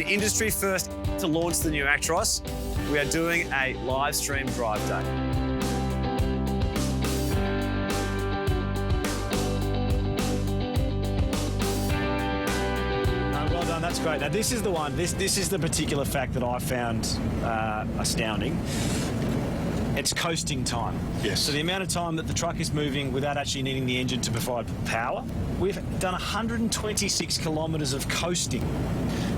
the industry first to launch the new Actros, we are doing a live stream drive day. Well done, that's great. Now this is the one, this is the particular fact that I found astounding. It's coasting time. Yes. So the amount of time that the truck is moving without actually needing the engine to provide power. We've done 126 kilometres of coasting.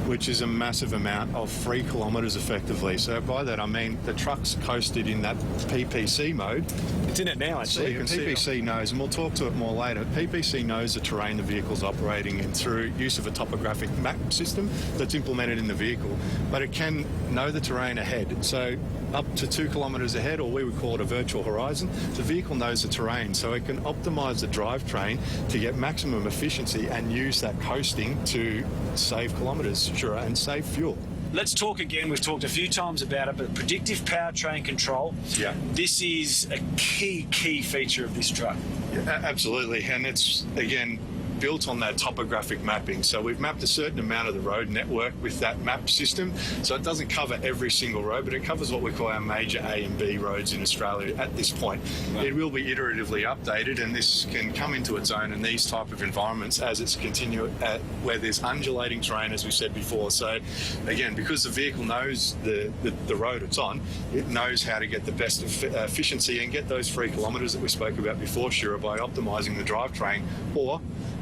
Which is a massive amount of 3 kilometres effectively. So by that I mean the truck's coasted in that PPC mode. It's in it now, actually. So PPC knows, and we'll talk to it more later, PPC knows the terrain the vehicle's operating in through use of a topographic map system that's implemented in the vehicle. But it can know the terrain ahead. So up to 2 kilometres ahead, or we would call it a virtual horizon, the vehicle knows the terrain, so it can optimise the drivetrain to get maximum efficiency and use that coasting to save kilometres, sure, and save fuel. Let's talk again. We've talked a few times about it, but predictive powertrain control. Yeah. This is a key feature of this truck. Yeah, absolutely, and it's, again, built on that topographic mapping. So we've mapped a certain amount of the road network with that map system. So it doesn't cover every single road, but it covers what we call our major A and B roads in Australia at this point. Right. It will be iteratively updated, and this can come into its own in these type of environments as it's where there's undulating terrain, as we said before. So again, because the vehicle knows the road it's on, it knows how to get the best efficiency and get those 3 kilometres that we spoke about before, Shira, by optimising the drivetrain or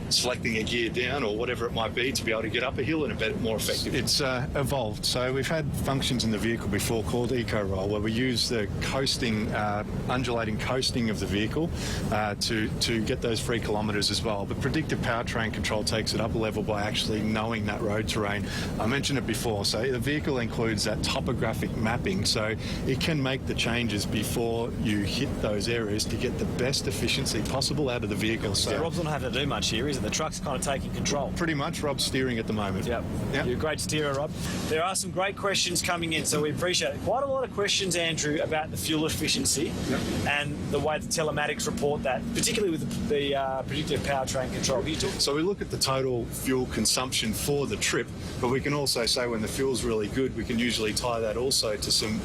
selecting a gear down or whatever it might be to be able to get up a hill in a bit more effective. It's evolved. So we've had functions in the vehicle before called eco-roll, where we use the coasting, undulating coasting of the vehicle to get those 3 kilometres as well. But predictive powertrain control takes it up a level by actually knowing that road terrain. I mentioned it before, so the vehicle includes that topographic mapping, so it can make the changes before you hit those areas to get the best efficiency possible out of the vehicle. So Rob's not having to do much here, is it? The truck's kind of taking control. Pretty much. Rob's steering at the moment. Yep. You're a great steerer, Rob. There are some great questions coming in, so we appreciate it. Quite a lot of questions, Andrew, about the fuel efficiency and the way the telematics report that, particularly with the predictive powertrain control. Can you talk? So we look at the total fuel consumption for the trip, but we can also say when the fuel's really good, we can usually tie that also to some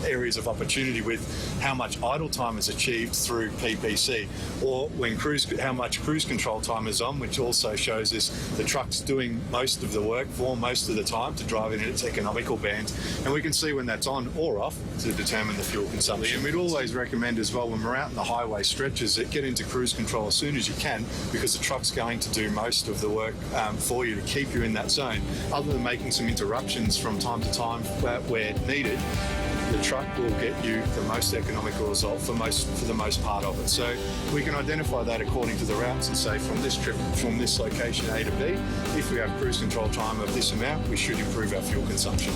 areas of opportunity with how much idle time is achieved through PPC, or when how much cruise control time is on, which also shows us the truck's doing most of the work for most of the time to drive it in its economical bands. And we can see when that's on or off to determine the fuel consumption. And we'd always recommend as well, when we're out in the highway stretches, that get into cruise control as soon as you can, because the truck's going to do most of the work for you to keep you in that zone. Other than making some interruptions from time to time where needed, the truck will get you the most economical result for the most part of it. So we can identify that according to the routes and say from this trip, from this location A to B, if we have cruise control time of this amount, we should improve our fuel consumption.